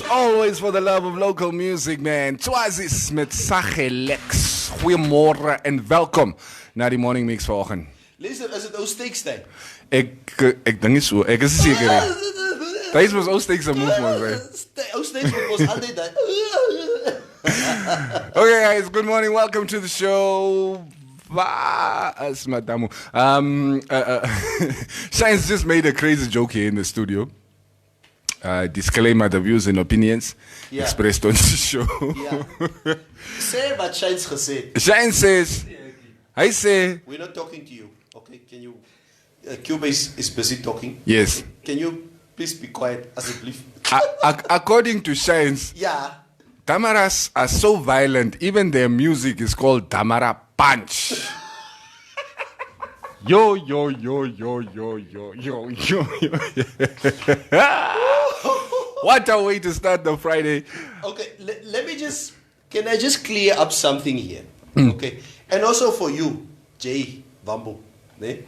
Always for the love of local music, man. Twazis met Sagelex. Goeiemorgen en welkom naar die morning mix vanoggend. Luister, is het Ooststeekstijn? Ik denk niet zo. Ik is zeker niet. Dat is was Ooststeekse move, man. Ooststeekstijn was altijd dat. Okay, guys. Good morning. Welcome to the show. Science just made a crazy joke here in the studio. Disclaimer: the views and opinions expressed on the show. Say what Shine's gezegd. Shine says, I say, we're not talking to you. Okay, can you? Cubase is busy talking. Yes. Can you please be quiet, alsjeblieft? According to Shines, Damaras are so violent. Even their music is called Damara Punch. Yo. What a way to start the Friday. Okay, let me just, can I just clear up something here? Okay, and also for you, Jay Wambo. The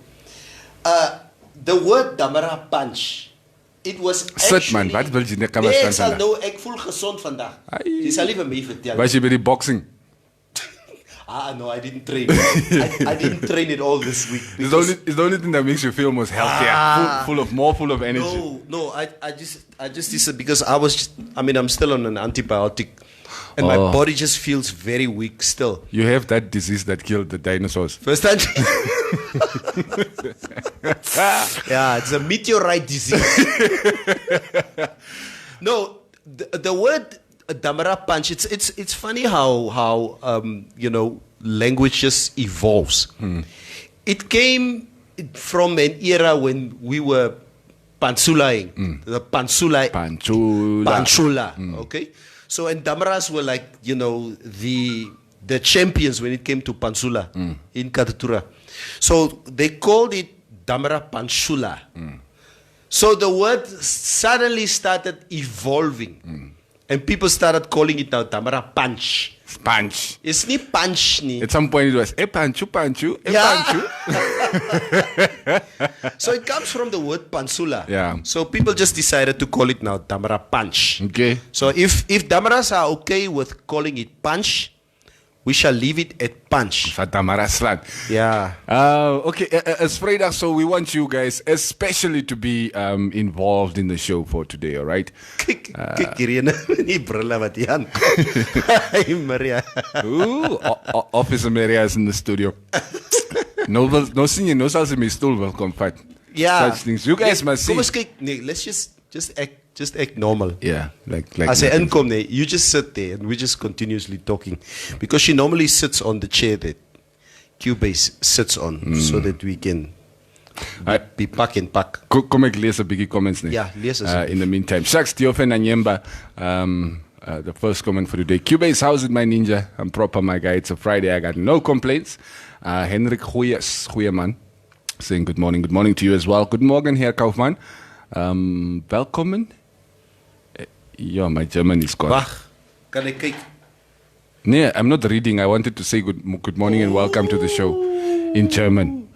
word Damara Punch, it was actually... Sit man, wat wil je net kamers nee, ik zal nou, ik voel gezond vandaag. Je zal even mee vertellen. Was je bij die boxing? No, I didn't train. I didn't train it all this week. It's the only thing that makes you feel most healthier, full of energy. No, I just because I'm still on an antibiotic, and my body just feels very weak still. You have that disease that killed the dinosaurs. First time. Yeah, it's a meteorite disease. No, the word Damara Punch. It's funny how language just evolves. It came from an era when we were pansulaing, the pantsula. Okay, so and Damaras were like the champions when it came to pansula in Katatura. So they called it Damara Panchula. So the word suddenly started evolving. And people started calling it now Damara Punch. Punch. It's not punch. At some point it was panchu. So it comes from the word pansula. Yeah. So people just decided to call it now Damara Punch. Okay. So if Damaras are okay with calling it punch, we shall leave it at punch. Damara slat. Yeah. Okay, it's Friday, so we want you guys especially to be involved in the show for today, all right? Officer Maria is in the studio. No senior, no salsa me stool will comfort. Yeah. Such things. You guys must see. Let's just act normal. Yeah, like. As I income, you just sit there and we just continuously talking, because she normally sits on the chair that Cubase sits on, so that we can be pack and pack. Kom ek lees 'n bietjie comments net. Yeah, lees as in the meantime, Shaks Diofen Anyemba, the first comment for today. Cubase, how's it, my ninja? I'm proper, my guy. It's a Friday. I got no complaints. Henrik goeie man, saying good morning to you as well. Good morning, Herr Kaufmann. Welkom. Yeah, my German is gone. Wag, kan ek kyk? Nee, I'm not reading. I wanted to say good morning and welcome to the show in German.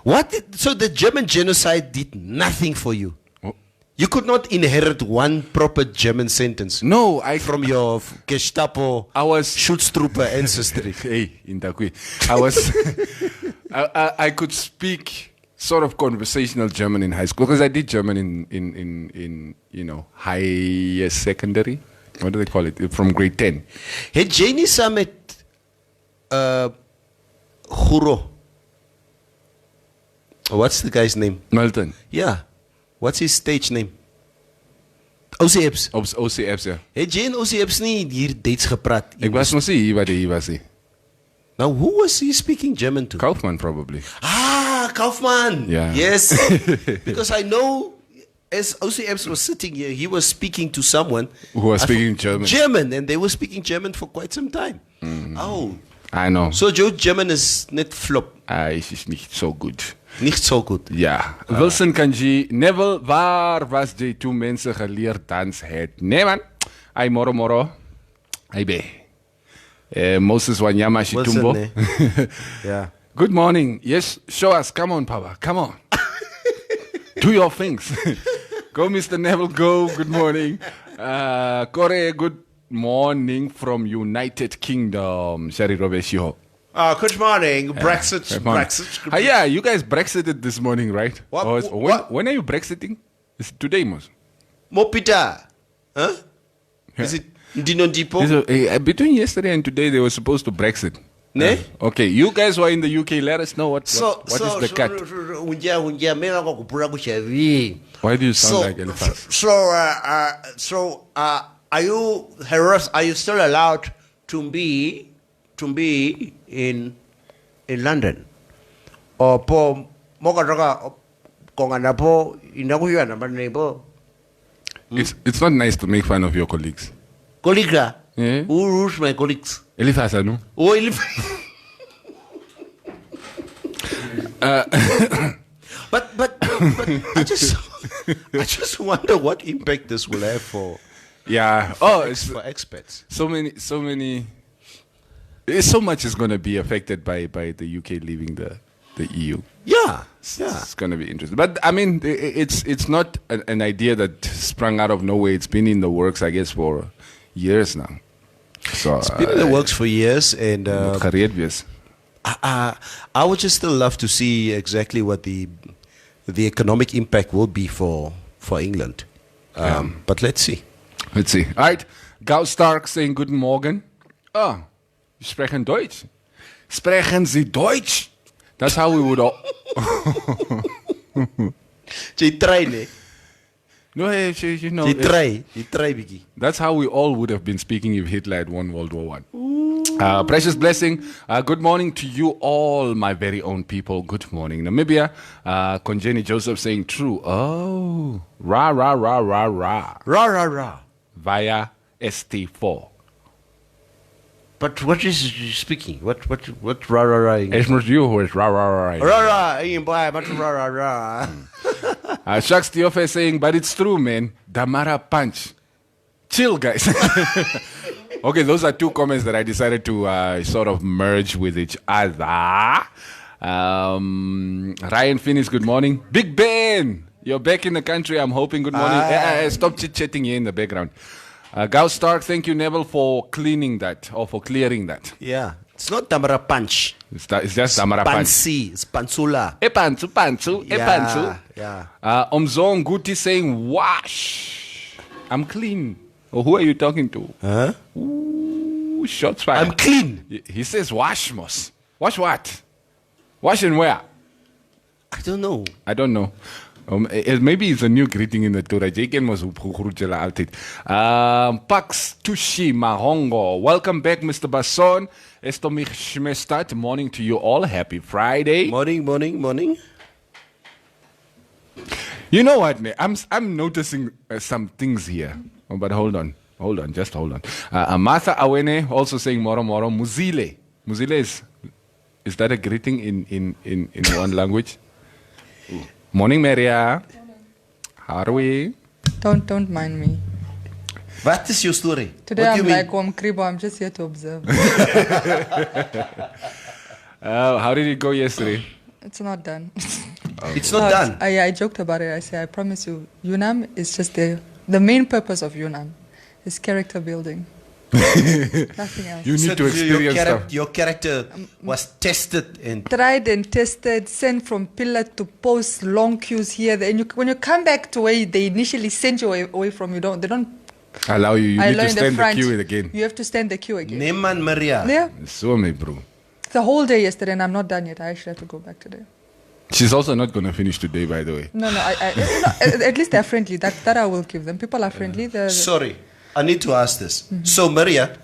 What? So the German genocide did nothing for you? Oh. You could not inherit one proper German sentence? No, from your Gestapo, Schutztruppe ancestry. Hey, in Dakui. I could speak sort of conversational German in high school, because I did German in higher secondary. What do they call it? From grade 10. Het jy nie saam met Guro? What's the guy's name? Milton. Yeah. What's his stage name? OCF's. OCF's, ja. Het jy in OCF's nie hier Duits gepraat? Ek was mos hier wat hy was. Now, who was he speaking German to? Kaufman, probably. Ah, Kaufman. Yeah. Yes. Because I know as OCF's was sitting here, he was speaking to someone Who was speaking German. German, and they were speaking German for quite some time. Oh. I know. So Joe German is net flop. Es ist nicht so gut. Nicht so goed. Ja. Wilson Kanji, Neville, waar was jy toe mense geleerd dans het? Nee man. Ay moro. Ay be. Moses Wanyama Shitumbo. Yeah. Good morning. Yes, show us. Come on, Papa. Come on. Do your things. Go, Mr. Neville. Go. Good morning. Kore, good morning from United Kingdom. Shari Robeshiho. Good morning. Brexit. Brexit. Yeah, you guys Brexited this morning, right? What? When are you Brexiting? It's today, Mos. Mopita. Huh? Yeah. Is it Dino Depot? Between yesterday and today, they were supposed to Brexit. Ne? Okay, you guys who are in the UK, let us know what is the cut. Why do you sound like elephants? Are you still allowed to be in London? Or po moka kongana po inakuya na neighbor. It's not nice to make fun of your colleagues. Colleagues? Yeah. Who's my colleagues? Elifasa, no? Oh, but I just wonder what impact this will have for for expats. So much is going to be affected by the UK leaving the EU. Yeah. It's going to be interesting. But I mean, it's not an idea that sprung out of nowhere. It's been in the works, I guess, for years now. So it's been in the works for years, and I would just still love to see exactly what the economic impact will be for England. But let's see. Let's see. All right. Gau Stark saying Guten Morgen. Oh, you sprechen Deutsch. Sprechen Sie Deutsch? That's how we would all... Jy try, ne? No, you know... Jy try bietjie. That's how we all would have been speaking if Hitler had won World War I. Precious blessing. Good morning to you all, my very own people. Good morning, Namibia. Conjeni Joseph saying true. Oh, ra. Via ST4. But what is he speaking? What ra? It's not you who is ra. Ra. Shucks Tiofe saying, but it's true, man. Damara punch. Chill, guys. Okay, those are two comments that I decided to sort of merge with each other. Ryan Finis, good morning. Big Ben, you're back in the country, I'm hoping. Good morning. Stop chit-chatting here in the background. Gau Stark, thank you, Neville, for cleaning that, or for clearing that. Yeah, it's not Damara Punch. It's just Damara Punch. It's Pansula. Pantsu. Yeah. Omzong Guti saying, wash. I'm clean. Or who are you talking to? Huh? Ooh, shots fired. I'm clean. He says wash, Mos. Wash what? Wash and where? I don't know. Maybe it's a new greeting in the Torah. Jaken was altyd. Pax Tushi Mahongo. Welcome back, Mr. Basson. Esto mich schmestat. Morning to you all. Happy Friday. Morning. You know what, man? I'm noticing some things here. Oh, but hold on. Just hold on. Martha Awene also saying moro. Muzile. Muzile is that a greeting in one language? Ooh. Morning, Maria. How are we? Don't mind me. What is your story? Today I'm like Kribo. I'm just here to observe. How did it go yesterday? It's not done. It's not done. I joked about it. I say, I promise you, UNAM is just the main purpose of UNAM is character building. Nothing else. You need to experience stuff. Your character was tested and tried and tested, sent from pillar to post, long queues here. And when you come back to where they initially sent you away from, they don't Allow you. You I need to learned stand the front. queue again. You have to stand the queue again. Neman Maria. Yeah. So me, bro. The whole day yesterday, and I'm not done yet. I actually have to go back today. She's also not going to finish today, by the way. No, at least they're friendly. That I will give them. People are friendly. Sorry, I need to ask this. So, Maria,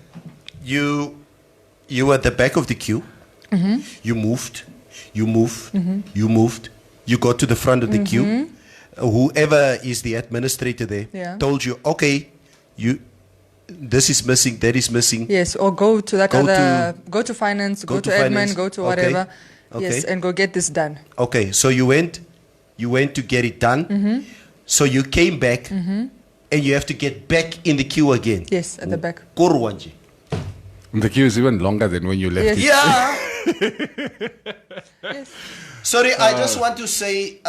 you were at the back of the queue. You moved. You moved. You got to the front of the queue. Whoever is the administrator there told you, okay, this is missing, that is missing. Yes, or go to that go to finance, go to admin, go to whatever. Okay. Yes, and go get this done. Okay, so you went to get it done. So you came back, and you have to get back in the queue again. Yes, at the back. Korwanji. The queue is even longer than when you left. Yes. It. Yeah. Yes. Sorry, I just want to say,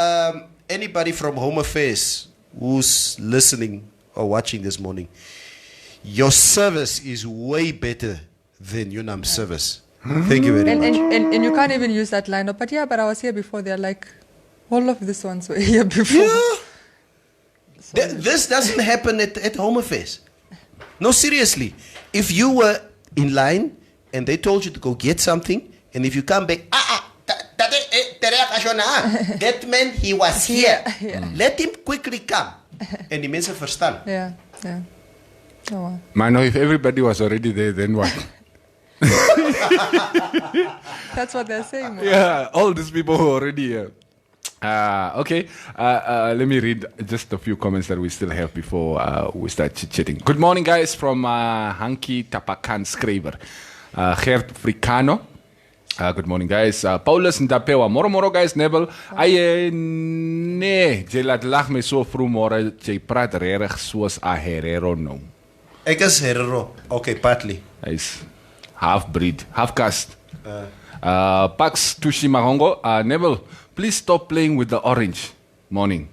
anybody from Home Affairs who's listening or watching this morning, your service is way better than UNAM's service. Thank you very much. And you can't even use that line. But yeah, but I was here before. They're like, all of these ones were here before. Yeah. This doesn't happen at Home Affairs. No, seriously. If you were in line and they told you to go get something, and if you come back, that meant he was here. Yeah. Let him quickly come. And the mensen verstaan. Yeah. Oh, wow. Man, if everybody was already there, then what? That's what they're saying. Man. Yeah, all these people who are already here. Okay, let me read just a few comments that we still have before we start chit-chatting. Good morning, guys, from Hanky Tapakan Schrijver. Gert Fricano. Good morning, guys. Paulus Ndapewa. Moro, guys. Nebel. Aye, nee. Jy laat lag my so vroeg môre. Jy praat regtig soos 'n Herero nou. Ek is Herero. Okay, partly. Hy's half-breed, half-caste. Pax Tushi Mahongo. Nebel, please stop playing with the orange. Morning.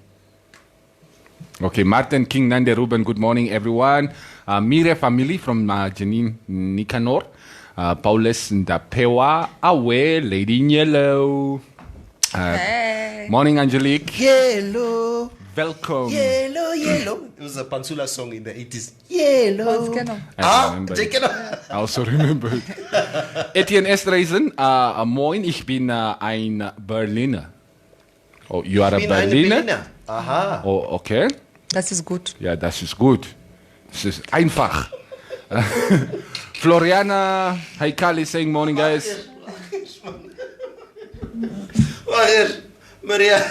Okay, Martin King Nande Ruben. Good morning, everyone. Mire family from Janine Nicanor. Paulus Ndapewa. Awe, Lady in Yellow. Hey. Morning, Angelique. Yellow. Welcome. Yellow. It was a Pansula song in the 80s. Yellow. I also remember it. Etienne Estreisen. Moin, ich bin ein Berliner. Oh, you are a Berliner? Aha. Oh, okay. Das ist gut. Ja, das ist gut. Das ist einfach. Floriana Haikali saying morning, guys. Maria.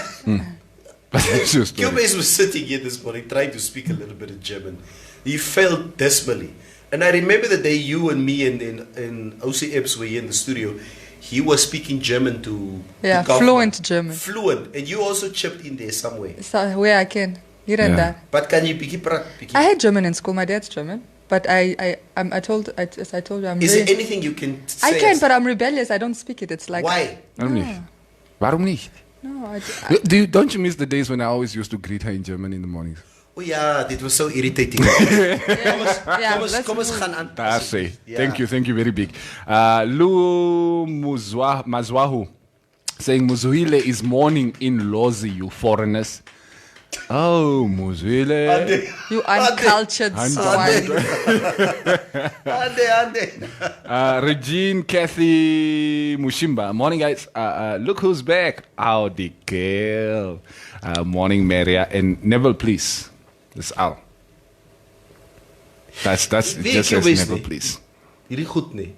Just Cubase was sitting here this morning trying to speak a little bit of German. He failed dismally. And I remember the day you and me and OCFs were here in the studio, he was speaking German to fluent German. Fluent. And you also chipped in there somewhere. So, where I can. Here and there. But can you pick I had German in school. My dad's German. But I told you, I'm Is there anything you can say? I can, but I'm rebellious. I don't speak it. It's like... Why? Warum nicht? No, Don't you miss the days when I always used to greet her in German in the mornings? Oh yeah, it was so irritating. Kom eens gaan aan. Daar sê. Thank you very big. Lu Mazwahu saying Muzuhile is mourning in Lozi, you foreigners. Oh, Muzuhile. You uncultured swine. Ande. Regine Kathy Mushimba. Morning, guys. Look who's back. Howdy, girl. Morning, Maria. And Neville, please. That's Al. That's just as Neville, please. Hierdie goed nie.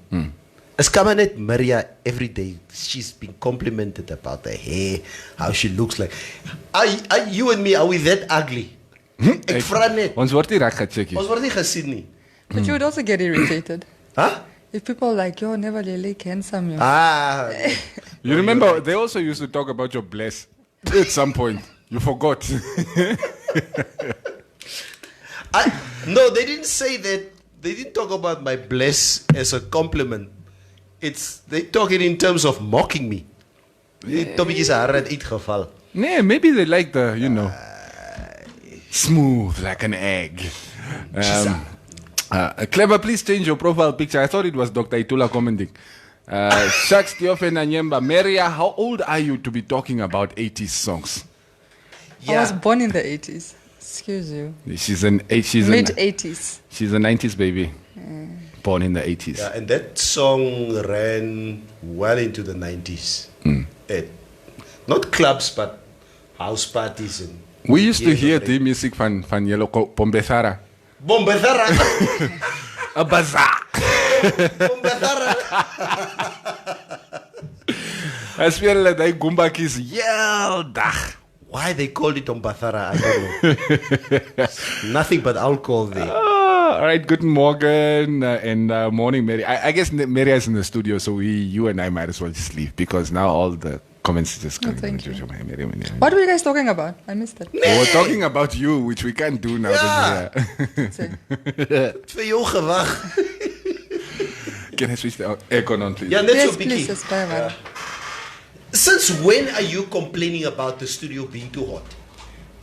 As kan maar net Maria every day. She's been complimented about her hair, how she looks like. Are you and me, are we that ugly? Ek vra net. Ons word nie reg gecheck nie. Ons word nie gesien nie. But you would also get irritated. Huh? If people are like, yo, never really handsome. Yo. You remember, they also used to talk about your bless at some point. You forgot. No, they didn't say that. They didn't talk about my bless as a compliment. They talk it in terms of mocking me. Tommy's haar het uitgeval. Nee, maybe they like the, smooth like an egg. Clever, please change your profile picture. I thought it was Dr. Itula commenting. Shaks Tiofen Anyemba. Maria, how old are you to be talking about 80s songs? I was born in the 80s. Excuse you. She's Mid-80s. She's a 90s baby. Born in the 80s. Yeah, and that song ran well into the 90s. At not clubs, but house parties. And We used to hear the music van Yellow Bombethara. Bombethara. A bazaar. Bombethara. I feel like they Gumbakis yelled. Why they called it Bombethara, I don't know. Nothing but alcohol there. All right, good morning and morning, Mary. I guess Mary is in the studio, so you and I might as well just leave because now all the comments are just coming. Thank you. What were you guys talking about? I missed it. We're talking about you, which we can't do now. Yeah. Vir jou gewag. Can I switch the aircon on, please? Yeah, that's Yes, your please. biggie. It's very well. Since when are you complaining about the studio being too hot?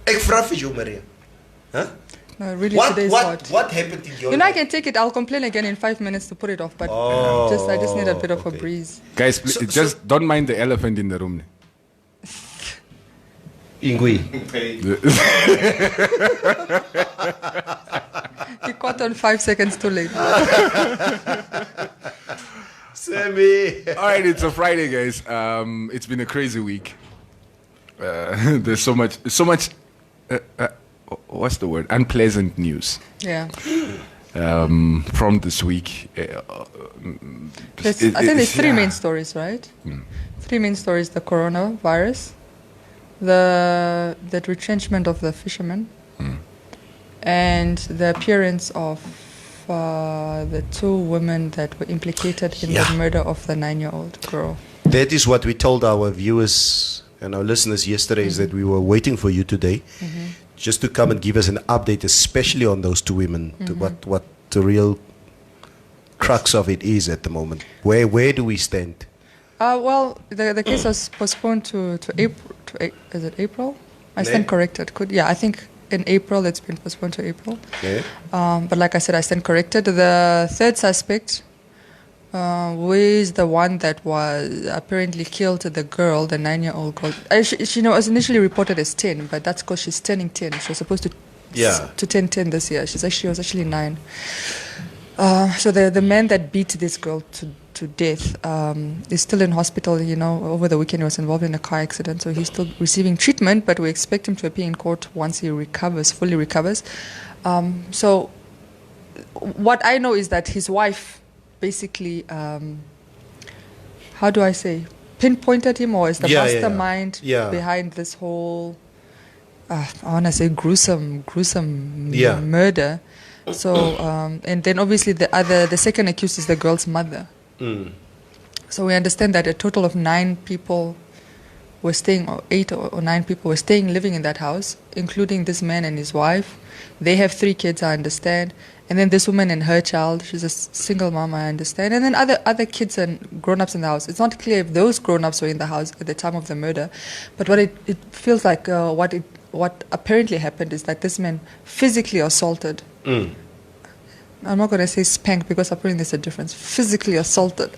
Ek vra vir jou, Maria. Huh? No, really, today's hot. What happened in your You know, I life? can take it. I'll complain again in 5 minutes to put it off, but I just need a bit of a breeze. Guys, just don't mind the elephant in the room. Ingui. You caught on 5 seconds too late. Sammy. All right, it's a Friday, guys. It's been a crazy week. There's so much. What's the word? Unpleasant news Yeah. from this week. I think there's three main stories, right? Three main stories: the coronavirus, the retrenchment of the fishermen, and the appearance of the two women that were implicated in the murder of the 9-year-old girl. That is what we told our viewers and our listeners yesterday, is that we were waiting for you today just to come and give us an update, especially on those two women, to what the real crux of it is at the moment. Where do we stand? Well, the case was postponed to April. Is it April? I stand corrected. I think in April it's been postponed to April. Yeah. But like I said, I stand corrected. The third suspect, who is the one that was apparently killed the girl, the 9-year-old girl. She was initially reported as 10, but that's because she's turning 10. She was supposed to turn 10 this year. She was actually 9. So the man that beat this girl to death is still in hospital. Over the weekend he was involved in a car accident, so he's still receiving treatment, but we expect him to appear in court once he fully recovers. So what I know is that his wife basically, how do I say, pinpointed him, or is the mastermind behind this whole, I want to say gruesome murder. So, and then obviously the second accused is the girl's mother. So we understand that a total of 9 people were staying, or 8 or 9 people were staying, living in that house, including this man and his wife. They have 3 kids, I understand. And then this woman and her child, she's a single mom, I understand. And then other kids and grown-ups in the house. It's not clear if those grown-ups were in the house at the time of the murder. But what it feels like, what apparently happened is that this man physically assaulted. I'm not going to say spanked because apparently there's a difference. Physically assaulted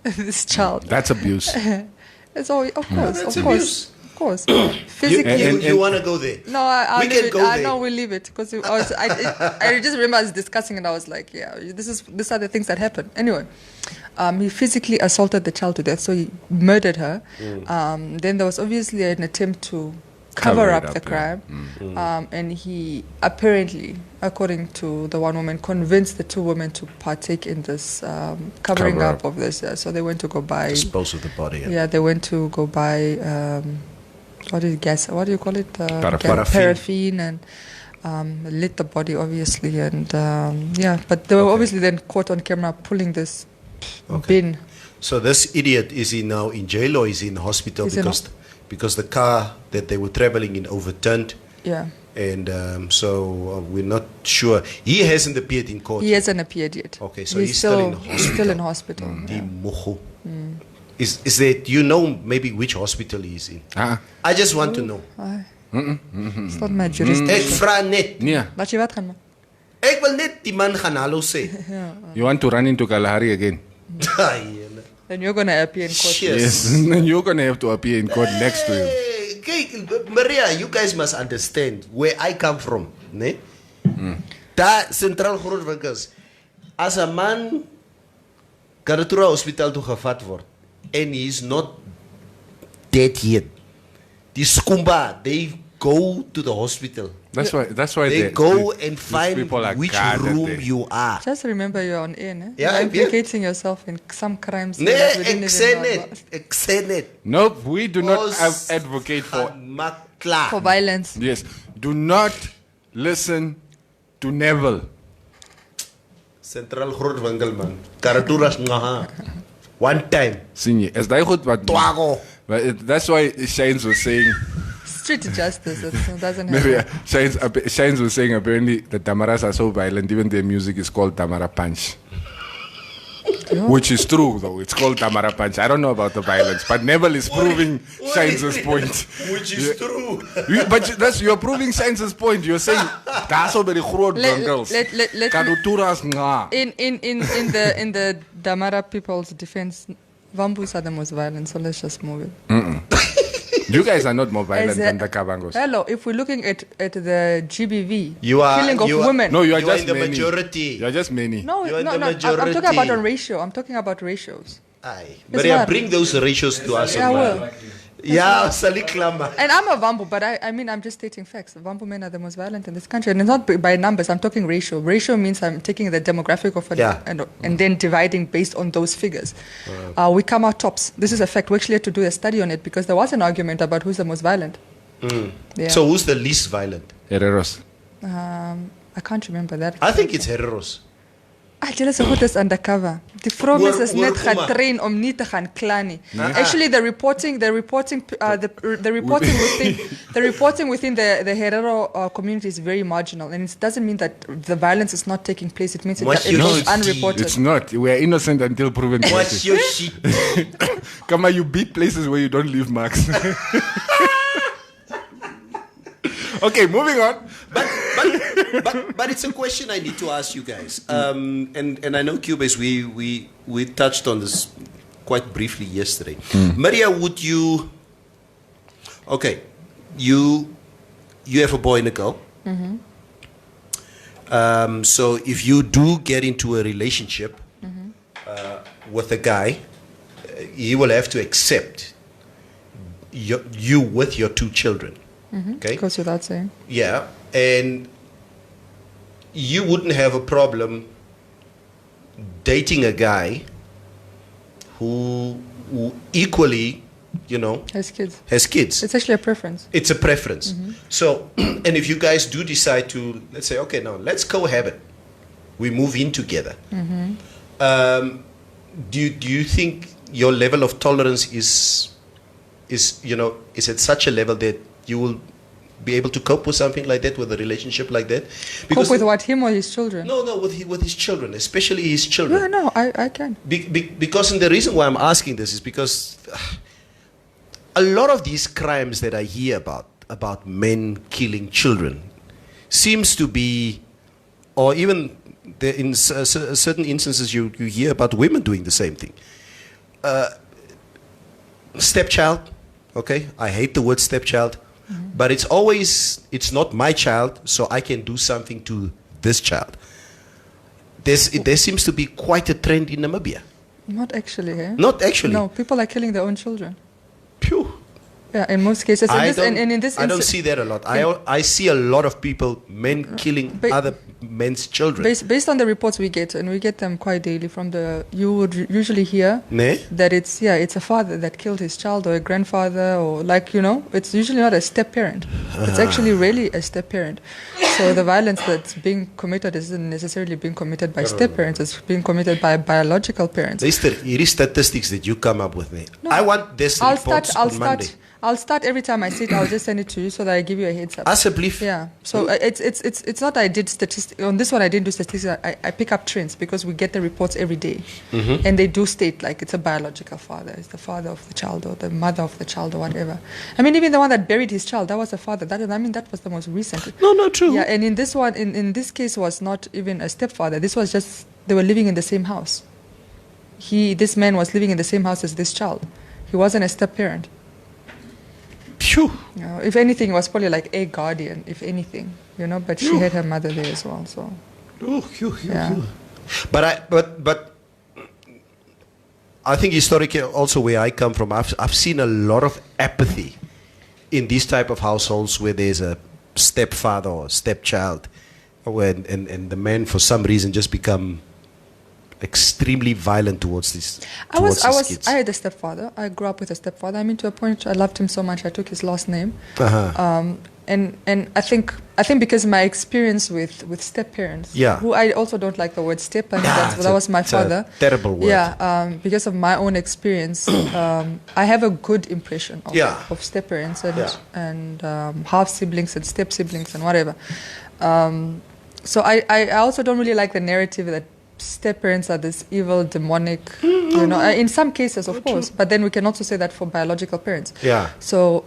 this child. That's abuse. It's all, of course, That's of abuse. course. Physically. You want to go there? No, We can go there. No, we'll leave it because I just remember I was discussing and I was like, these are the things that happen. Anyway, he physically assaulted the child to death, so he murdered her. Then there was obviously an attempt to cover up the crime, and he apparently, according to the one woman, convinced the 2 women to partake in this covering up of this. So they went to go buy, dispose of the body. Yeah, they went to go buy what do you call it? Paraffin. And lit the body, obviously, and but they were obviously then caught on camera pulling this bin. So this idiot, is he now in jail or is he in hospital because the car that they were traveling in overturned? Yeah. And so we're not sure. He hasn't appeared in court. He hasn't appeared yet. Okay, so he's still in hospital. He's still in hospital. Is that, do you know maybe which hospital he is in? I just want to know. It's not my jurisdiction. Ek vra net. Laat jy wat gaan maak? Ek wil net die man gaan hallo sê. You want to run into Kalahari again? Then you're going to appear in court. Yes. Then you're going to have to appear in court next to him. Okay, Maria, you guys must understand where I come from. Ne? That Central Grootwinkels. As a man, Karatura Hospital to gevat word, and he's not dead yet. The Skumba, they go to the hospital. That's why They go and find people are which guarded room there. you are. Just remember you're on air, ne? Yeah, You're implicating yourself in some crimes. that we didn't even know about. Exenet. Nope, we do not advocate for. For violence. Yes, do not listen to Neville. Central Grootwinkel man. Karaturas ngaha. One time. Sien jy, is daai goed wat Twago. But that's why Shanes was saying. Street justice, it doesn't Maybe happen. Shanes was saying apparently the Damaras are so violent, even their music is called Damara Punch. Which is true though, it's called Damara Punch. I don't know about the violence, but Neville is proving Shanes' point. Which is true. You're proving Shanes' point. You're saying that's so many groot girls. let me- Karuturas nga. In the Damara people's defense, Vambus are the most violent, so let's just move it. You guys are not more violent As a- than the Kabangos. Hello, if we're looking at the GBV, You are- killing of you are- women. No, you are You are just in the many. majority. You're just many. No, You're in no, the no. I'm talking about majority. on ratio. I'm talking about ratios. Aye. It's Maria, what? bring those ratios to us. Yeah, I on will. man. Yeah, Saliklama. And I'm a Vambu, but I mean, I'm just stating facts. Vambu men are the most violent in this country. And it's not by numbers, I'm talking ratio. Ratio means I'm taking the demographic of it Yeah. and then dividing based on those figures. We come out tops. This is a fact. We actually had to do a study on it because there was an argument about who's the most violent. Yeah. So who's the least violent? Herreros. I can't remember that. I think it's Herreros. I tell us what is undercover. The promise is net Oor- getrain om nie te gaan kla nie. Actually, the reporting within the Herero community is very marginal, and it doesn't mean that the violence is not taking place. It means it What's it your goes shit? unreported. It's not. We are innocent until proven What's guilty. your shit? Come on, you beat places where you don't leave marks. Okay, moving on. But it's a question I need to ask you guys. And I know Cubase, we touched on this quite briefly yesterday. Maria, would you? Okay, you have a boy and a girl. So if you do get into a relationship with a guy, he will have to accept you with your two children. Okay. Goes without saying. Yeah, and you wouldn't have a problem dating a guy who equally, As kids. has kids. It's actually a preference. It's a preference. So, and if you guys do decide to, let's say, okay, now let's cohabit, we move in together. Do you think your level of tolerance is at such a level that you will be able to cope with something like that, with a relationship like that? Cope with what, him or his children? No, with his children, especially his children. Yeah, no, I can. Because, and the reason why I'm asking this is because a lot of these crimes that I hear about men killing children seems to be, or even in certain instances you hear about women doing the same thing. Stepchild, okay? I hate the word stepchild, but it's not my child, so I can do something to this child. There seems to be quite a trend in Namibia. Not actually, eh? Not actually. No, people are killing their own children. Phew. Yeah, in most cases. I And don't see that a lot. I see a lot of people, men killing other men's children. Based on the reports we get, and we get them quite daily from you would usually hear Ne? that it's a father that killed his child, or a grandfather, or it's usually not a step parent. It's actually really a step parent. So the violence that's being committed isn't necessarily being committed by step parents, it's being committed by biological parents. Luister, hierdie statistics that you come up with, I want this reports on Monday. I'll start every time I see it. I'll just send it to you so that I give you a heads up. Asseblief. Yeah. So it's not I did statistics on this one. I didn't do statistics. I pick up trends because we get the reports every day, and they do state like it's a biological father. It's the father of the child or the mother of the child or whatever. I mean, even the one that buried his child, that was the father. That was the most recent. No, true. Yeah, and in this one, in this case, was not even a stepfather. This was just they were living in the same house. This man was living in the same house as this child. He wasn't a step parent. Phew. If anything, it was probably like a guardian, if anything, but she had her mother there as well, so. Oh, phew, phew, Yeah. phew. But I think historically also where I come from, I've seen a lot of apathy in these type of households where there's a stepfather or stepchild, and the men for some reason just become extremely violent towards these kids. I had a stepfather. I grew up with a stepfather. I mean, to a point, I loved him so much. I took his last name. Uh-huh. And I think because my experience with step parents, Yeah. who I also don't like the word step. I mean, Yeah, that was my it's a father. terrible word. Yeah. Because of my own experience, I have a good impression Yeah. of step parents Yeah. and half siblings and step siblings and whatever. So I also don't really like the narrative that step parents are this evil, demonic, in some cases, of course, but then we can also say that for biological parents. Yeah. So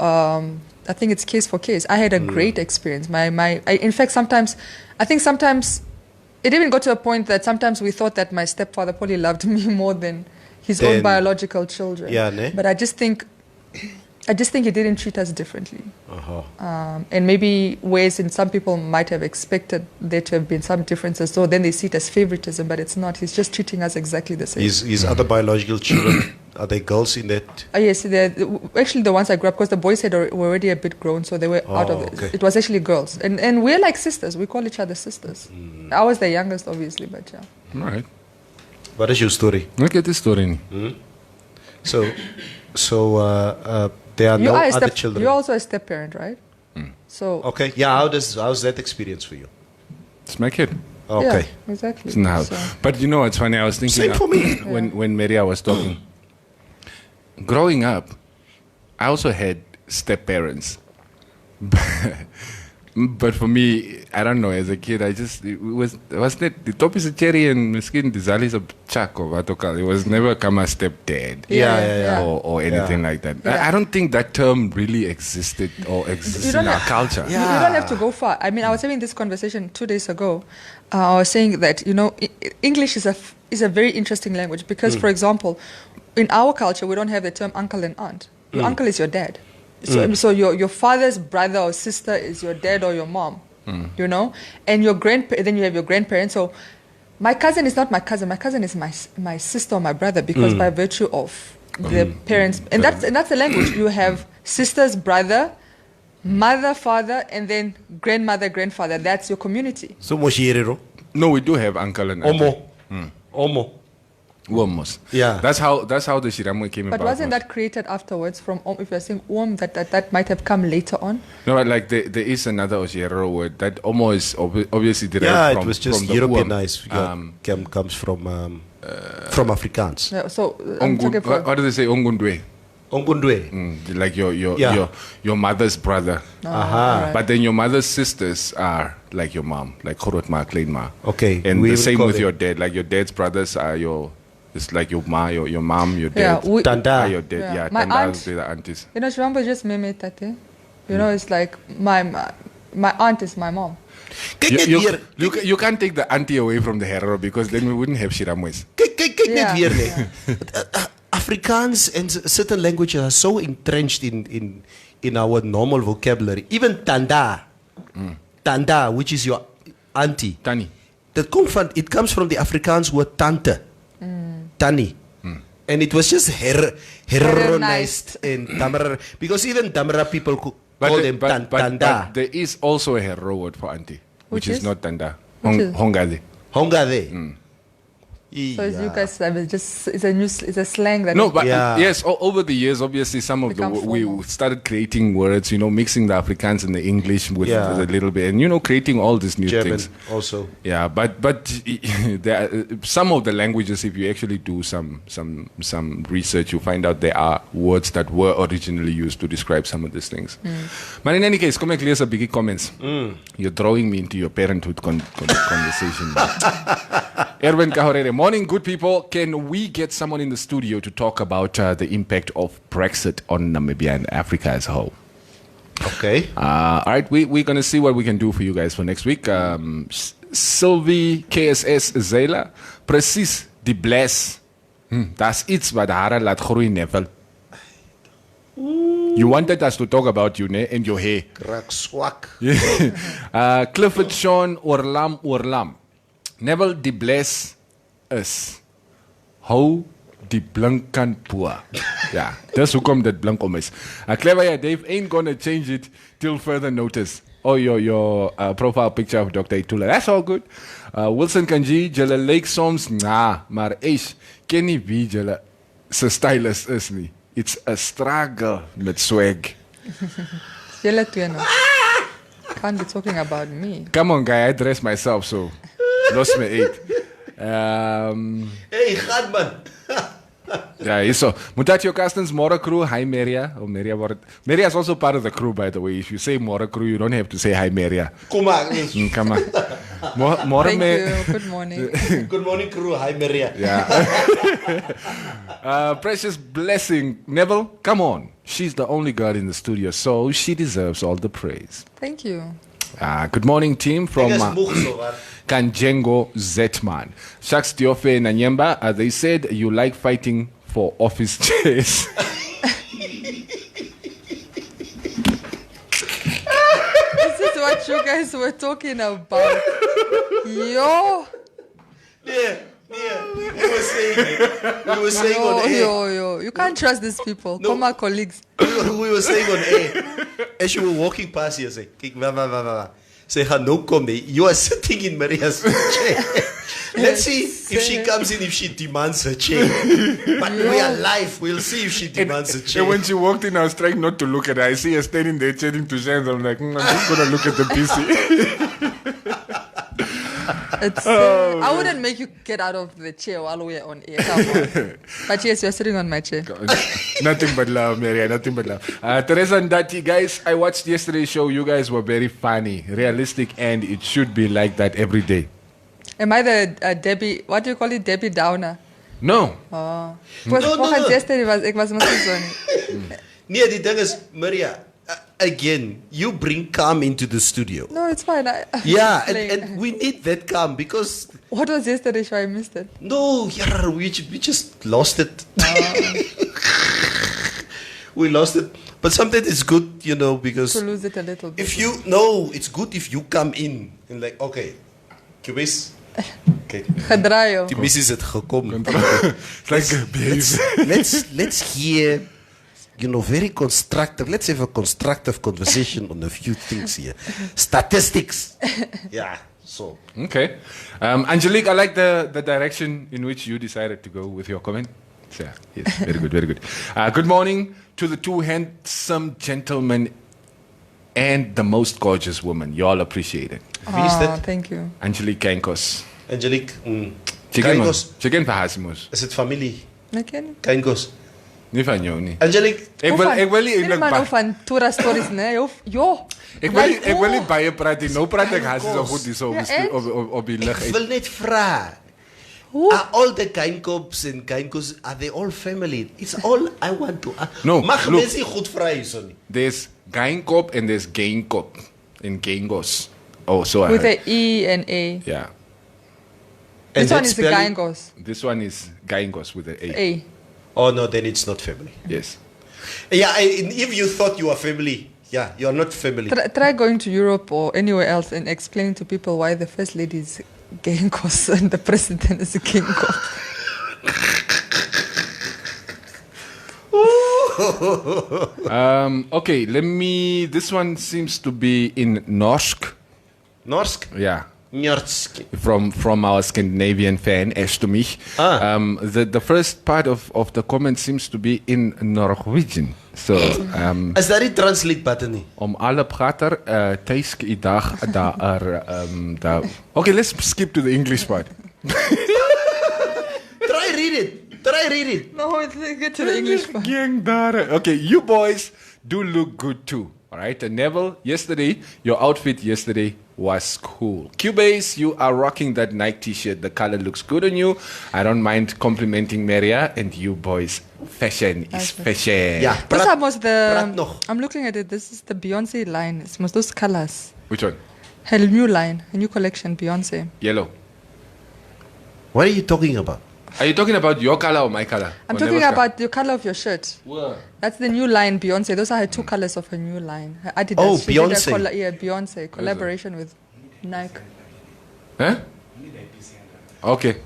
I think it's case for case. I had a great experience. In fact, sometimes it even got to a point that sometimes we thought that my stepfather probably loved me more than his own biological children. Yeah, ne? But I just think he didn't treat us differently. Uh-huh. And maybe ways in some people might have expected there to have been some differences, so then they see it as favoritism, but it's not. He's just treating us exactly the same. His other biological children, are they girls in that? Yes, they're actually the ones I grew up, because the boys were already a bit grown, so they were out of it. Okay. It was actually girls. And we're like sisters. We call each other sisters. I was the youngest, obviously, but yeah. All right. What is your story? Look at this story. So there are no other children. You're also a step parent, right? So Okay. Yeah. How's that experience for you? It's my kid. Okay. yeah, exactly. It's in the house. So, But you know what's funny? I was thinking Same for me. when Maria was talking. Growing up, I also had step parents. But for me, I don't know, as a kid, it was that the top is a cherry and miskin disalis of chak or watokal. It was never come a stepdad. Yeah. Or anything like that. Yeah. I don't think that term really existed or exists in our culture. You don't have to go far. I mean, I was having this conversation 2 days ago. I was saying that, English is a very interesting language because, for example, in our culture, we don't have the term uncle and aunt. Your uncle is your dad. So your father's brother or sister is your dad or your mom, and then you have your grandparents. So my cousin is not my cousin. My cousin is my sister or my brother because by virtue of the parents, and that's the language. You have sisters, brother, mother, father, and then grandmother, grandfather. That's your community. So Moshirero. No, we do have uncle and auntie. Omo. Almost. Yeah. That's how the Shiramwe came But about. wasn't that created afterwards from if you're saying that might have come later on? No, but like there is another Oshiro word that almost obviously derived Yeah, from it was just from the Europeanized. Uam. Comes from Afrikaans. Yeah, so I'm talking for What do they say? Ongundwe. Ongundwe. Like Yeah. your mother's brother. alright. But then your mother's sisters are like your mom, like Khorotma, Kleinma. Okay. And we the same call with them- your dad. Like your dad's brothers are it's like your mom, your dad. Tanda. Are your dad. Yeah. Yeah, My Tanda aunt- would be the aunties. Shivamba just meme tate. It's like my aunt is my mom. Kijk net hier. You can't take the auntie away from the hero because then we wouldn't have Shiramwes. Kijk Yeah, net weer. Nee. Afrikaans and certain languages are so entrenched in our normal vocabulary. Even tanda. Tanda, which is your auntie. Tani. It comes from the Afrikaans word tante. Tani. And it was just heroinized in Damara. Because even Damara people call them tanda. But there is also a hero word for auntie, which is not Tanda. Which is? Hongade. Hongade. So you guys it's a slang that No, but Yeah. yes, over the years, obviously, some of Become we formal. started creating words, mixing the Afrikaans and the English with Yeah. a little bit, and creating all these new German things. also. Yeah, but there are, some of the languages, if you actually do some research, you find out there are words that were originally used to describe some of these things. But in any case, come and clear some biggie comments. You're drawing me into your parenthood conversation. Erwin Kahorere, morning, good people. Can we get someone in the studio to talk about the impact of Brexit on Namibia and Africa as a whole? Okay. All right, we're going to see what we can do for you guys for next week. Sylvie KSS Zela, precies die bless. Dat is iets wat haar laat groeien, Neville. You wanted us to talk about you, ne? And your hair. Krak swak. Clifford Sean Orlam. Neville die bless is. Hou die blink kan poe. Ja, dis hoekom dit blink om is. Clever, yeah, Dave ain't gonna change it till further notice. Oh, your profile picture of Dr. Itula. That's all good. Wilson Kanji, julle lyk soms maar eish, ken nie wie julle se stylist is nie. It's a struggle met swag. Julle twee nog. Can't be talking about me. Come on, guy, I dress myself, so lost me 8. Hey, gaan man. Yeah, so Mutatio Castens, Mora crew, hi Meria. Oh, Meria is also part of the crew, by the way. If you say Mora crew, you don't have to say hi Meria. Kom maar. Come on. Mora Thank you. Good morning. Good morning, crew. Hi, Maria. Yeah. Precious blessing. Neville, come on. She's the only girl in the studio, so she deserves all the praise. Thank you. Good morning, team from Moeg Kanjengo Zetman. Shaks Diofe Nanyemba, they said you like fighting for office chairs. This is what you guys were talking about. Yo. Yeah. We were saying it. We were saying on air. Yo. You can't trust these people. No. Former colleagues. We were saying on air. As you were walking past here, say, kijk, say, no come. You are sitting in Maria's chair. Let's see if she comes in, if she demands her chair. But we are live. We'll see if she demands her chair. And when she walked in, I was trying not to look at her. I see her standing there chatting to Shans. I'm like, I'm just going to look at the PC. I wouldn't make you get out of the chair while we're on air. Come on. But yes, you're sitting on my chair. Nothing but love, Maria. Nothing but love. Teresa and Dati, guys, I watched yesterday's show. You guys were very funny, realistic, and it should be like that every day. Am I the Debbie, what do you call it, Debbie Downer? No. Oh. No. Yesterday ek was mos so. Nee, die ding is, Maria, again, you bring calm into the studio. No, it's fine. Yeah, and we need that calm because... What was yesterday show? I missed it. No, yeah, we just lost it. We lost it. But sometimes it's good, you know, because... To lose it a little bit. It's good if you come in and like, okay, Kubis... Okay. Gedraaio. Die missie het gekom. It's like Let's hear, you know, very constructive. Let's have a constructive conversation on a few things here. Statistics. Yeah. So. Okay. Angelique, I like the direction in which you decided to go with your comment. Yeah, yes, very good, very good. Good morning to the two handsome gentlemen and the most gorgeous woman. You all appreciate it. Wie is dit? Thank you. Angelique Keinkos. Angelique. Keinkos. Chicken verhasimos. Is het familie? Ik ken het. Keinkos. Nie van jou nie. Angelique. Ek wil nie eintlik maar van Tura stories, nee. Jo. Ek wil nie baie praat nie. Nou praat ek hasie so goed hierso op die lig. Ek wil net vra. Are all the Keinkops and Keinkos, are they all family? It's all I want to ask. No, mag mense goed vra hierso nie. There's Geinkop and there's Geinkop in Geingos. Oh, so with a E and A. Yeah. This one is the Geinkos. This one is Geinkos with an A. A. Oh no, then it's not family. Yes. Yeah, if you thought you were family, yeah, you are not family. Try going to Europe or anywhere else and explaining to people why the first lady is Geinkos and the president is Geinkos. Okay, this one seems to be in Norsk. Norsk? Yeah. Norsk. From our Scandinavian fan, Ash to mich. The first part of the comment seems to be in Norwegian. So, is that it translate button nie? Om alle prater tuisk I dag daar Okay, let's skip to the English part. Try read it. No, get to the English part. Okay, you boys do look good too. All right, and Neville, your outfit yesterday was cool. Cubase, you are rocking that Nike t-shirt. The color looks good on you. I don't mind complimenting Maria, and you boys, fashion is fashion. Yeah, This was I'm looking at it. This is the Beyonce line. It's most those colors. Which one? Her new line, a new collection, Beyonce. Yellow. What are you talking about? Are you talking about your color or my color? I'm Or talking Never's about the color of your shirt. What? That's the new line, Beyonce. Those are her two colors of her new line. Her Adidas. Oh, She did a Beyonce. Beyonce collaboration with Nike. Huh? Okay.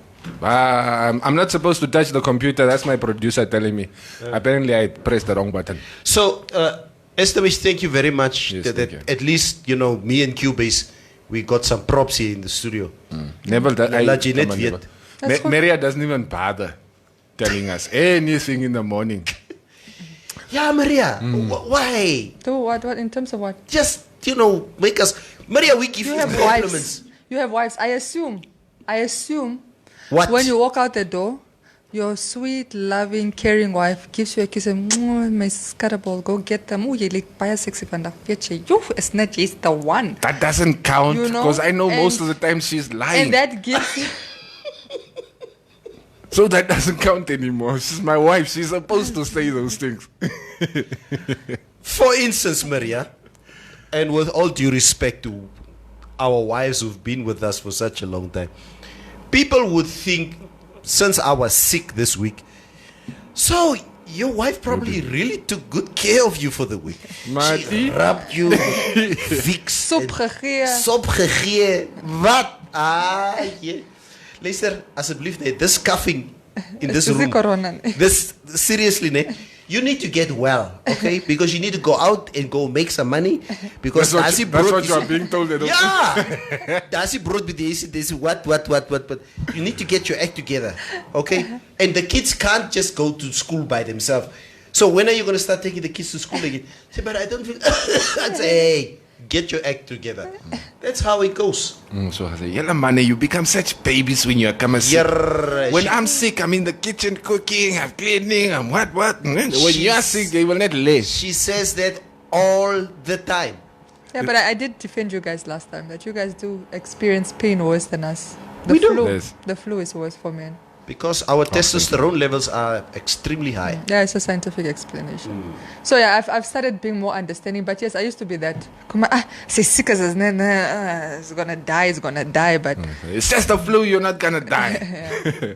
I'm not supposed to touch the computer. That's my producer telling me. Apparently, I pressed the wrong button. So, Estevish, thank you very much. Yes, that thank you. at least, me and Cubase, we got some props here in the studio. Never that. La Jeanette weet. That's good. Maria doesn't even bother telling us anything in the morning. Yeah, Maria. Why? Do what? What in terms of what? Just, make us... Maria, we give You you have compliments. wives. You have wives. I assume. What? When you walk out the door, your sweet, loving, caring wife gives you a kiss and my scatterball, go get them. Oh, you look by sexy vandag. You, it's not just the one. That doesn't count You know, because I know most and- of the time she's lying. And that gives So that doesn't count anymore. She's my wife. She's supposed to say those things. For instance, Maria, and with all due respect to our wives who've been with us for such a long time, people would think, since I was sick this week, so your wife probably really took good care of you for the week. She Mati. rubbed you, Vicks, Sop gegee. sop gegee. Wat? Ah, yeah. Luister, asseblief, nee, this coughing in this Is die room. corona nie? This, seriously, nee, you need to get well, okay? Because you need to go out and go make some money. Because That's Dasi what brood you are is- being told. yeah, Dasi brood with this, what. You need to get your act together, okay? And the kids can't just go to school by themselves. So when are you going to start taking the kids to school again? Say, but I don't feel... I'd say, hey, get your act together. That's how it goes. So I say, yalla money, you become such babies when you come asleep. Yeah, When I'm sick, I'm in the kitchen cooking, I'm cleaning, I'm what. When you're sick, they will not lay. she says that all the time. Yeah, but I did defend you guys last time that you guys do experience pain worse than us. The We do. flu. Yes. The flu is worse for men. Because our testosterone levels are extremely high. Yeah, it's a scientific explanation. So yeah, I've started being more understanding. But yes, I used to be that. Come on, say sick as it's gonna die. But It's just the flu, you're not gonna die.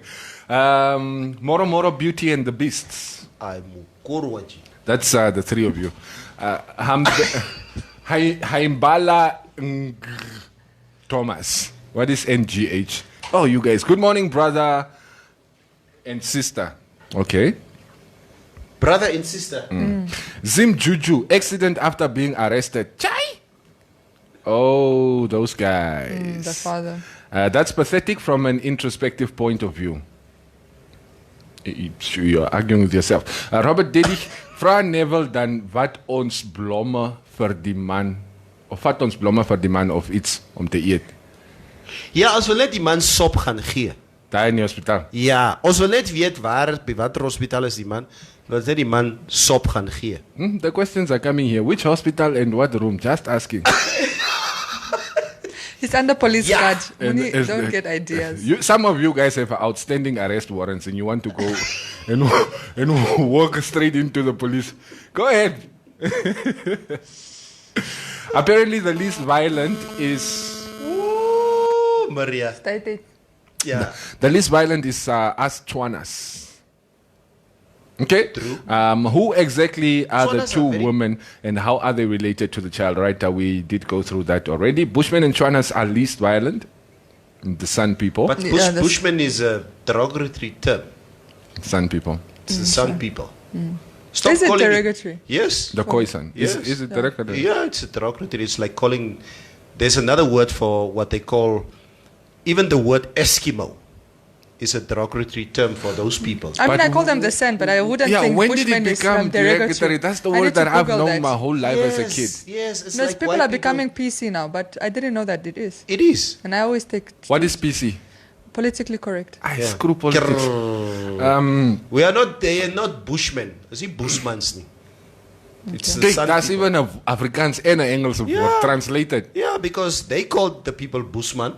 Moro Beauty and the Beasts. I'm Korwaji. That's the three of you. Haimbala Thomas. What is NGH? Oh, you guys. Good morning, brother and sister. Okay. Brother and sister. Zim Juju. Accident after being arrested. Chai! Oh, those guys. the father. That's pathetic from an introspective point of view. You're arguing with yourself. Robert Dedich, vra Neville dan wat ons blomme vir die man, of vat ons blomme vir die man of iets om te eet. Ja, als we net die man sop gaan gee. Daar in die hospitaal. Ja, ons wil net weet waar, by watter hospitaal is die man. Ons net die man sop gaan gee. The questions are coming here. Which hospital and what room? Just asking. He's under police Yeah. guard. And- and- Don't get ideas. Some of you guys have outstanding arrest warrants and you want to go and walk straight into the police. Go ahead. Apparently the least violent is... Ooh, Maria. Stated. Ja. The least violent is us Tswanas. Okay? True. Who exactly are the Tswanas two are very- women and how are they related to the child? Right? We did go through that already. Bushmen and Tswanas are least violent. The Sun people. But Yeah, that's- Bushman is a derogatory term. Sun people. It's the Sun people. Stop Is it calling derogatory? Yes. The Khoisan. Yes. Is it derogatory? Yeah, it's a derogatory. It's like calling... There's another word for what they call... Even the word Eskimo is a derogatory term for those people. I mean, But I call them the Sun, but I wouldn't Yeah, think when did Bushman it is become derogatory. derogatory? That's the I word need to that I've Google known that. my whole life as a kid. Yes, it's No, like people white are becoming PC now, but I didn't know that it is. It is. And I always take What is PC? politically correct. I Yeah. screw politics. We are not. They are not Bushmen. Is it Bushmans? Nie? It's the Kijk, Sun that's people. even a Afrikaans en een Engels woord Yeah. translated. Yeah, because they called the people Bushman,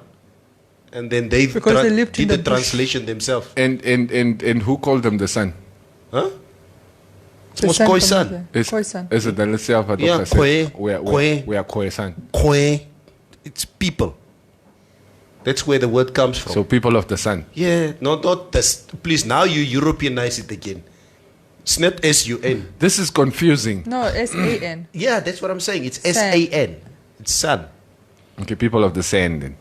and then they Because they lived in did the the bush. translation themselves. And who called them the sun? Huh? The Ons Sun Khoi from San. the- Khoi San. Is it hulle self wat Ja, ook gesê? Khoi, We Khoi. are Khoi San. Khoi. It's people. That's where the word comes from. So people of the sun. Yeah, not this. Please, now you Europeanize it again. It's not S-U-N. This is confusing. No, S-A-N. Yeah, that's what I'm saying. It's San. S-A-N. It's sun. Okay, people of the sand then.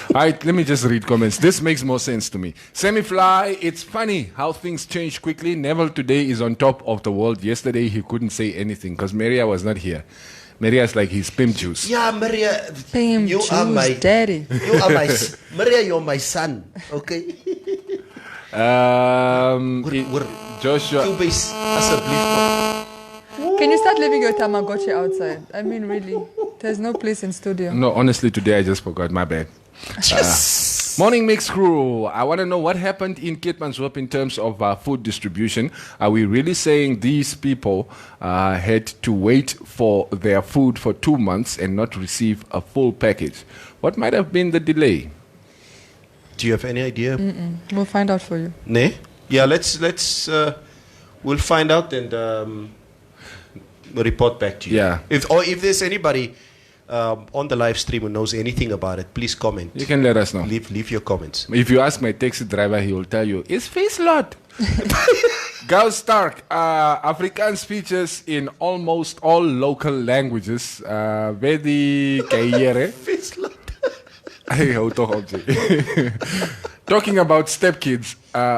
All right, let me just read comments. This makes more sense to me. Semi-fly, it's funny how things change quickly. Neville today is on top of the world. Yesterday he couldn't say anything because Maria was not here. Maria's like his pimp juice. Yeah, Maria. Pimp you juice, are my daddy. You are my Maria. You're my son. Okay. Joshua. Cubase, asseblief. Can you start leaving your Tamagotchi outside? I mean, really. There's no place in studio. No, honestly, today I just forgot. My bad. Morning Mix Crew. I want to know what happened in Keetmanshoop in terms of food distribution. Are we really saying these people had to wait for their food for 2 months and not receive a full package? What might have been the delay? Do you have any idea? We'll find out for you. Ne? Yeah, let's we'll find out and report back to you. Yeah. If there's anybody on the live stream who knows anything about it, please comment. You can let us know. Leave your comments. If you ask my taxi driver, he will tell you, it's face lot. Gal Stark, Afrikaans speeches in almost all local languages. Very keiere. Face lot. Talking about stepkids,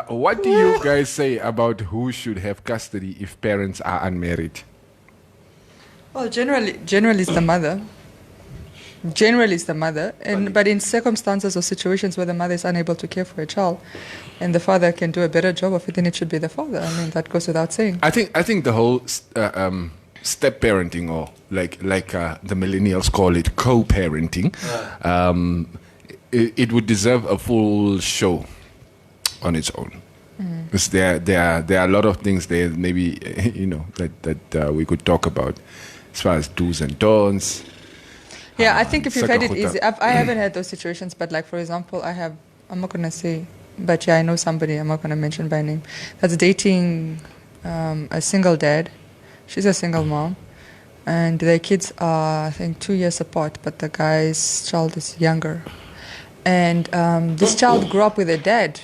what do you guys say about who should have custody if parents are unmarried? Well, generally it's the mother. Generally it's the mother. But in circumstances or situations where the mother is unable to care for a child and the father can do a better job of it, then it should be the father. I mean, that goes without saying. I think the whole step parenting, or like the millennials call it co-parenting, it would deserve a full show on its own. Because there are a lot of things there maybe that we could talk about as far as do's and don'ts. Yeah, I think if you've had it easy, I haven't had those situations, but like for example, I'm not going to say, but yeah, I know somebody, I'm not going to mention by name, that's dating a single dad. She's a single mom, and their kids are, I think, 2 years apart, but the guy's child is younger. And this child grew up with a dad,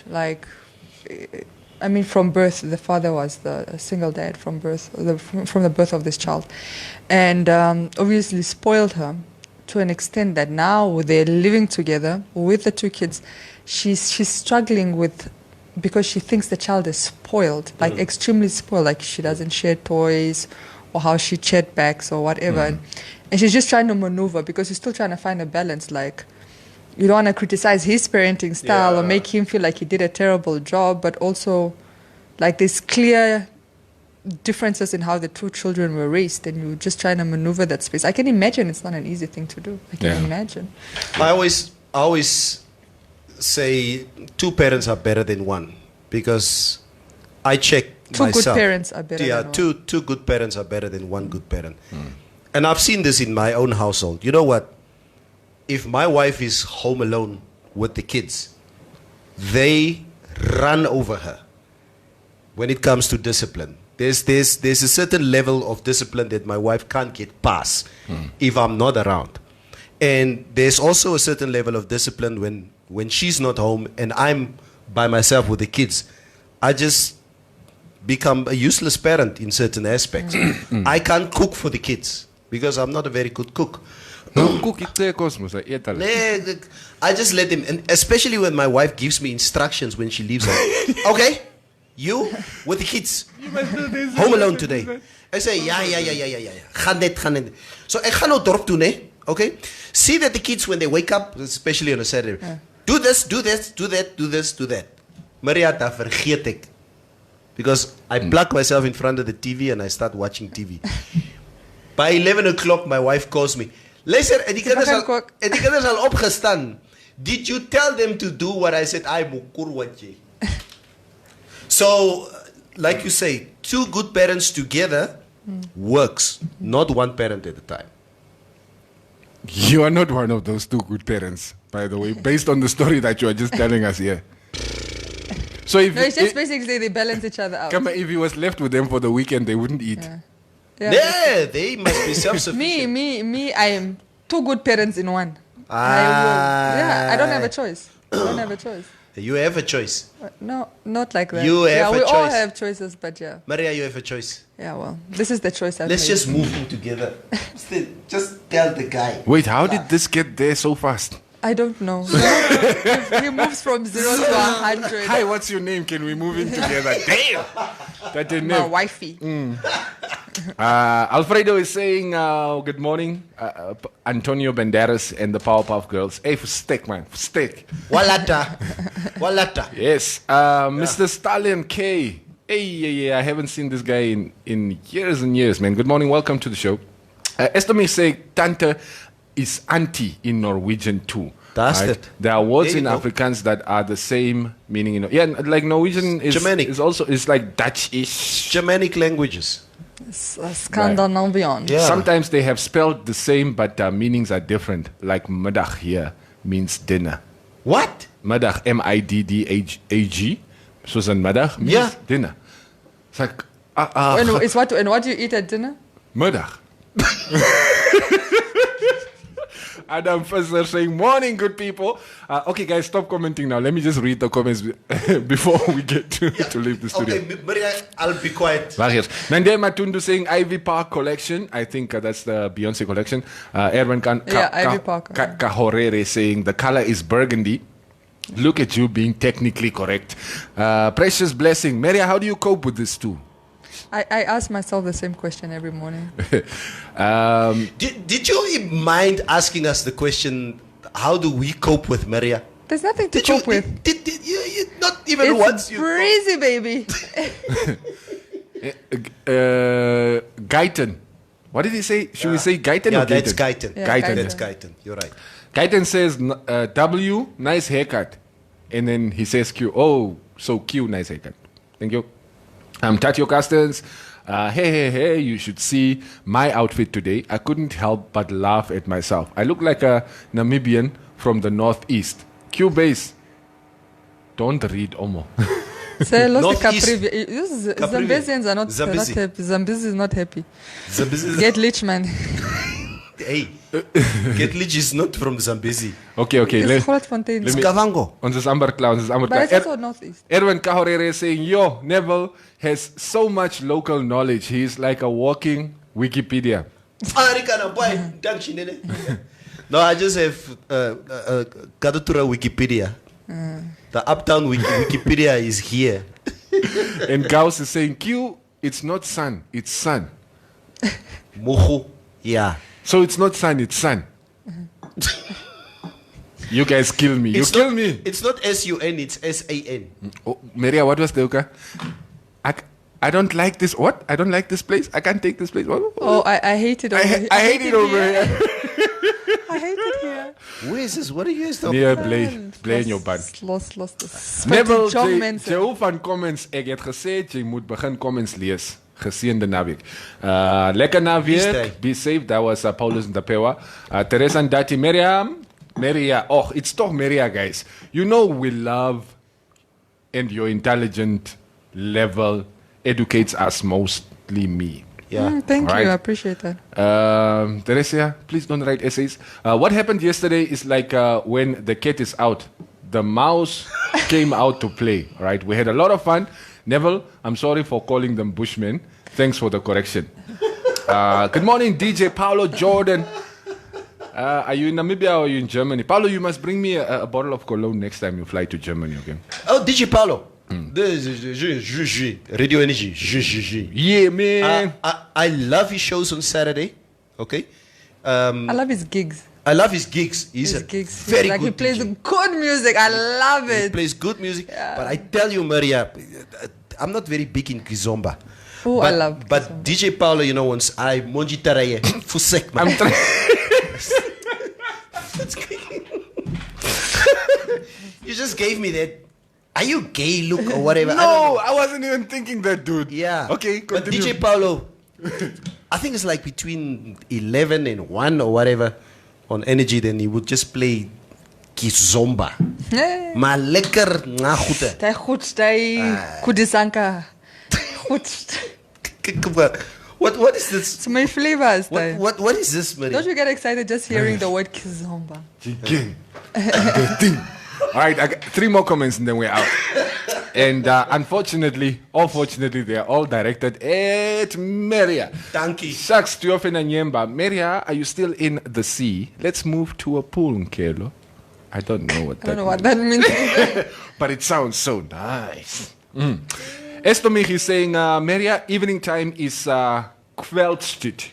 from birth. The father was the single dad from birth, from the birth of this child, and obviously spoiled her to an extent that now they're living together with the two kids. She's struggling with, because she thinks the child is spoiled, extremely spoiled, like she doesn't share toys or how she chat backs or whatever, and she's just trying to maneuver because she's still trying to find a balance, like. You don't want to criticize his parenting style or make him feel like he did a terrible job, but also, like, there's clear differences in how the two children were raised, and you're just trying to maneuver that space. I can imagine it's not an easy thing to do. I can imagine. I always say two parents are better than one, because I check myself. Two good parents are better than one. Two good parents are better than one good parent. And I've seen this in my own household. You know what? If my wife is home alone with the kids, they run over her when it comes to discipline. There's a certain level of discipline that my wife can't get past if I'm not around. And there's also a certain level of discipline when she's not home and I'm by myself with the kids. I just become a useless parent in certain aspects. I can't cook for the kids because I'm not a very good cook. I just let them, and especially when my wife gives me instructions when she leaves home. Okay, you with the kids, home alone today. I say, yeah. Gaan net. So I gaan nou dorp toe, ne? Okay? See that the kids, when they wake up, especially on a Saturday, do this, do that. Mariata, vergeet ek. Because I plug myself in front of the TV and I start watching TV. By 11 o'clock, my wife calls me. Luister, en die kinders al opgestaan. Did you tell them to do what I said? So, like you say, two good parents together works, not one parent at a time. You are not one of those two good parents, by the way, based on the story that you are just telling us here. So it's just basically they balance each other out. If he was left with them for the weekend, they wouldn't eat. Yeah, they must be self-sufficient. Me, I am two good parents in one. I don't have a choice. I don't have a choice. You have a choice. No, not like that. You have we a all choice. have choices, but yeah. Maria, you have a choice. Yeah, well, this is the choice I've Let's made. just move in together. Just tell the guy. Wait, how did this get there so fast? I don't know. He moves from 0 to 100. Hi, what's your name? Can we move in together? Damn! That didn't My name. wifey. Alfredo is saying, good morning, Antonio Banderas and the Powerpuff Girls. Hey, for steak, man. For steak. Walata. Yes. Mr. Stallion K. Hey, I haven't seen this guy in years and years, man. Good morning. Welcome to the show. Esther say, Tante is auntie in Norwegian too. That's it. There are words There in you go. Afrikaans that are the same meaning. Like Norwegian is Germanic. is also is like Dutch-ish. Germanic languages. Scandinavian. Yeah. Sometimes they have spelled the same, but meanings are different. Like middag here means dinner. What? Middag, M-I-D-D-A-G. So een middag means Yeah. dinner. It's like, And what do you eat at dinner? middag. Adam Fusser saying, morning, good people. Okay, guys, stop commenting now. Let me just read the comments before we get to leave the studio. Okay, Maria, I'll be quiet. Waar is? Nande Matundu saying Ivy Park collection. I think that's the Beyonce collection. Erwin Ivy Park. Kahorere saying the color is burgundy. Look at you being technically correct. Precious Blessing. Maria, how do you cope with this too? I ask myself the same question every morning. Did you mind asking us the question, how do we cope with Maria? There's nothing to Did you, cope with. did you not even once? It's crazy, baby. Guyton. What did he say? Should we say Guyton Yeah, or that's Guyton? Guyton. Yeah, Guyton. That's Guyton. You're right. Guyton says, W, nice haircut. And then he says Q. Oh, so Q, nice haircut. Thank you. Tatio Castens. Hey, you should see my outfit today. I couldn't help but laugh at myself. I look like a Namibian from the northeast. Q base. Don't read Omo. Say, Northeast. Zambians are not Zambezi. happy. Zambezi is not happy. Zambezi. Get lich, man. Hey, Getlich is not from Zambezi. Okay. It's Grootfontein. let me- Kavango. Ons is amper klaar. But it's also northeast. Erwin Kahorere is saying, yo, Neville has so much local knowledge. He's like a walking Wikipedia. No, I just have Kadatura Wikipedia. The Uptown Wikipedia is here. And Gauss is saying, Q, it's not sun, it's sun. Moho. Yeah. So it's not sun, it's sun. You guys kill me. It's you kill not, me. It's not S-U-N, it's S-A-N. Oh, Maria, what was the okay? I don't like this. What? I don't like this place. I can't take this place. What? Oh, I hate it over here. I hate it over here. I hate it here. Where is this? What are you guys talking Nee, about? bly in jou band. Lost. Neville, John jy Manson. hou van comments. Ek het gesê jy moet begin comments lees. Geseënde naweek. Lekker naweek. Easter. Be safe. That was Paulus Ntapewa. Teresa Ndati. Maria. Oh, it's toch Maria, guys. You know we love and your intelligent level educates us, mostly me. Yeah. Thank Right. you. I appreciate that. Teresa, please don't write essays. What happened yesterday is like when the cat is out, the mouse came out to play, right? We had a lot of fun. Neville, I'm sorry for calling them Bushmen. Thanks for the correction. Good morning, DJ Paulo Jordan. Are you in Namibia or are you in Germany? Paulo, you must bring me a bottle of cologne next time you fly to Germany, okay? Oh, DJ Paulo. Radio Energy. Yeah, man. I love his shows on Saturday. Okay. I love his gigs. I love his gigs. He's His a gigs. very Like good he plays DJ. good music. I love He it. plays good music. But I tell you, Maria, I'm not very big in Kizomba. Oh, I love But Kizomba. DJ Paulo, you know, once I monji taraye fusek man. I'm trying. You just gave me that. Are you gay look or whatever? I don't No, know. I wasn't even thinking that, dude. Yeah. Okay, But continue. DJ Paulo, I think it's like between 11 and 1 or whatever on Energy, then he would just play Kizomba. Nee. Maar lekker na goede. Hy goed, hy kudisanka. Goed. Kijk maar, What is this? It's my flavors. What is this, Maria? Don't you get excited just hearing the word kizomba? All right, I got 3 more comments and then we're out. And unfortunately, or fortunately, they are all directed at Maria. Thank you. Shucks, Tiofena Nyemba. Maria, are you still in the sea? Let's move to a pool, Nkelo. I don't know what I that don't know what that means. but it sounds so nice. Estomich is saying, Maria, evening time is kweltstit.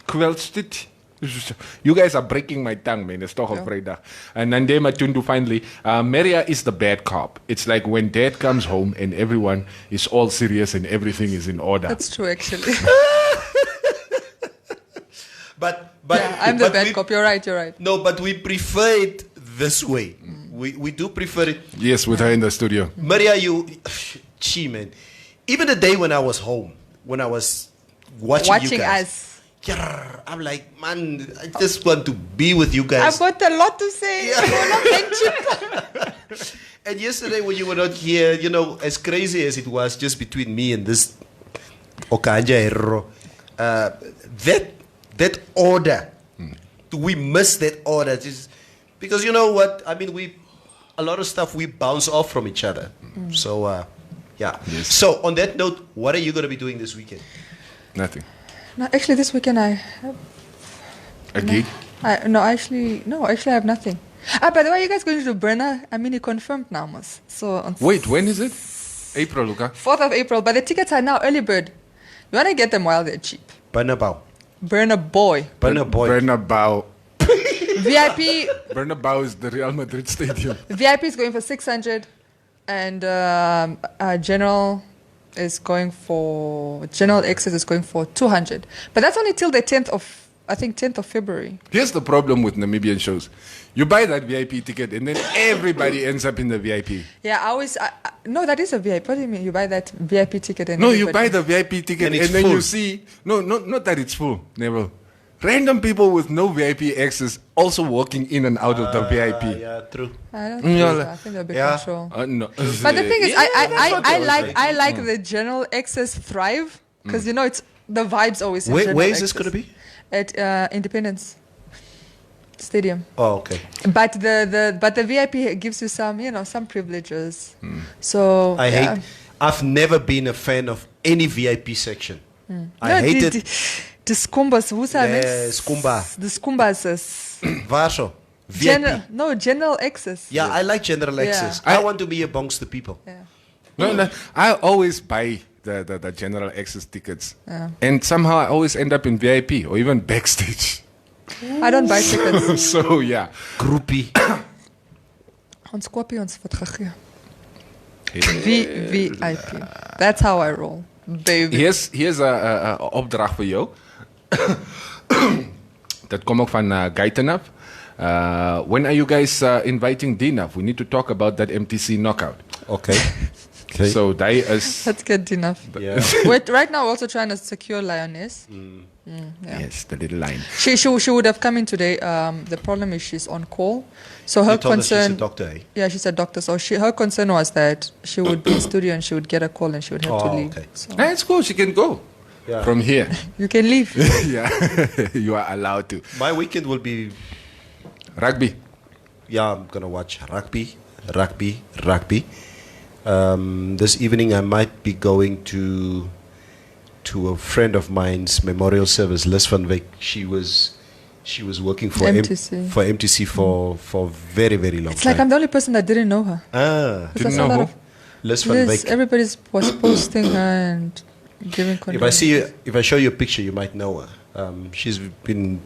You guys are breaking my tongue, man. It's toch al Vrydag. And Nandema Tundu finally, Maria is the bad cop. It's like when dad comes home and everyone is all serious and everything is in order. That's true, actually. But yeah, I'm the bad cop. You're right. No, but we prefer it this way. We do prefer it. Yes, with her in the studio. Maria, man. Even the day when I was home, when I was watching you guys. Us. I'm like, man, I just want to be with you guys. I've got a lot to say. And yesterday when you were not here, as crazy as it was just between me and this Okanja Herro, that order, we missed that order. Just because you know what? I mean, a lot of stuff we bounce off from each other. So, yeah. Yes. So, on that note, what are you going to be doing this weekend? Nothing. No, actually, this weekend I have... A gig? Actually, I have nothing. By the way, you guys going to Brenner? I mean, you confirmed now, Mos. So Wait, when is it? April, Luca? 4th of April, but the tickets are now early bird. You want to get them while they're cheap. Bernabeu. Bernabeu. VIP. Bernabeu is the Real Madrid stadium. VIP is going for 600, and general access is going for 200. But that's only till the 10th of February. Here's the problem with Namibian shows. You buy that VIP ticket and then everybody ends up in the VIP. Yeah, no, that is a VIP. What do you mean? You buy that VIP ticket and you buy the VIP ticket and then you see... No, not that it's full, Neville. Random people with no VIP access also walking in and out of the VIP. Yeah, true. I don't think so. I think they're a bit control. No. But the thing is, I like the general access thrive because it's the vibes always. Where is this going to be? At Independence Stadium. Oh, okay. But the VIP gives you some privileges. So I've never been a fan of any VIP section. I hate it. The Skumbas, The Skumbas is Varsho. general access. Yeah, I like general access. I want to be amongst the people. Yeah. No, I always buy the general access tickets. Yeah. And somehow I always end up in VIP or even backstage. I don't buy tickets. So, yeah. Groupie. Ons kopie ons word gegee. VIP. That's how I roll, baby. Here's a opdracht voor jou. Dat komt ook van Gaitenaf. When are you guys inviting Dinaf? We need to talk about that MTC knockout. Okay. So they is... Let's get Dinaf. Yeah. Wait, right now we're also trying to secure Lioness. Yeah. Yes, the little line. She would have come in today. The problem is she's on call. So her concern... She's a doctor, eh? Yeah, she's a doctor. So her concern was that she would be in studio and she would get a call and she would have to leave. Okay. So That's cool. She can go from here. you can leave. Yeah, you are allowed to. My weekend will be... Rugby. Yeah, I'm going to watch rugby. This evening I might be going to a friend of mine's memorial service, Liz van Wyk. She was working for MTC for very, very long time. It's like I'm the only person that didn't know her. Didn't know who? Liz van Wyk. Everybody was posting her and giving condolences. If I show you a picture, you might know her. She's been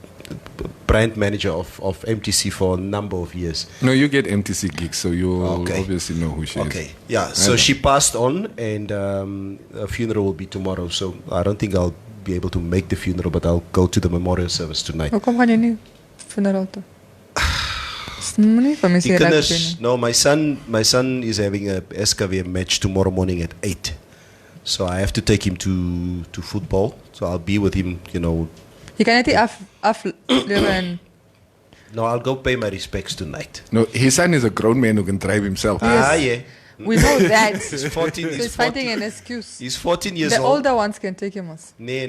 brand manager of MTC for a number of years. No, you get MTC gigs, so you obviously know who she is. Okay, yeah. So she passed on, and her funeral will be tomorrow. So I don't think I'll be able to make the funeral, but I'll go to the memorial service tonight. Hoe kom gaan jy nie funeral toe? No, my son is having a SKW match tomorrow morning at 8. So I have to take him to football. So I'll be with him, You can afleveren. No, I'll go pay my respects tonight. No, his son is a grown man who can drive himself. Yeah. We know that. He's 14. So he's finding an excuse. He's 14 years the old. The older ones can take him. Nee.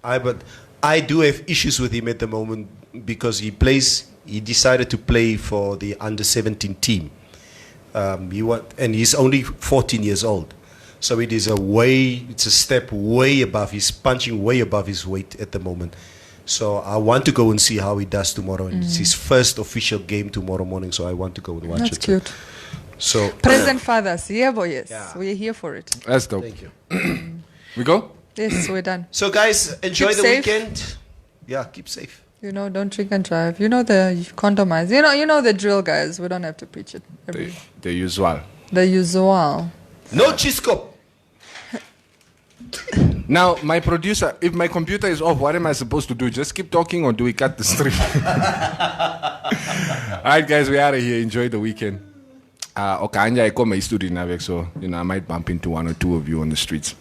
But I do have issues with him at the moment because he decided to play for the under-17 team. And he's only 14 years old. So it's a step way above, he's punching way above his weight at the moment. So I want to go and see how he does tomorrow. And it's his first official game tomorrow morning, so I want to go and watch it. That's cute. So Present fathers, yeah, boy, yes. Yeah. We're here for it. That's dope. thank you. We go? Yes, we're done. So guys, enjoy Keep the safe. weekend. Yeah, keep safe. Don't drink and drive. The condomize. You know the drill, guys. We don't have to preach it. The usual. The usual. No chisco. Now, my producer, if my computer is off, what am I supposed to do? Just keep talking or do we cut the stream? All right, guys, we're out of here. Enjoy the weekend. Okay, I come my studio now, so I might bump into one or two of you on the streets.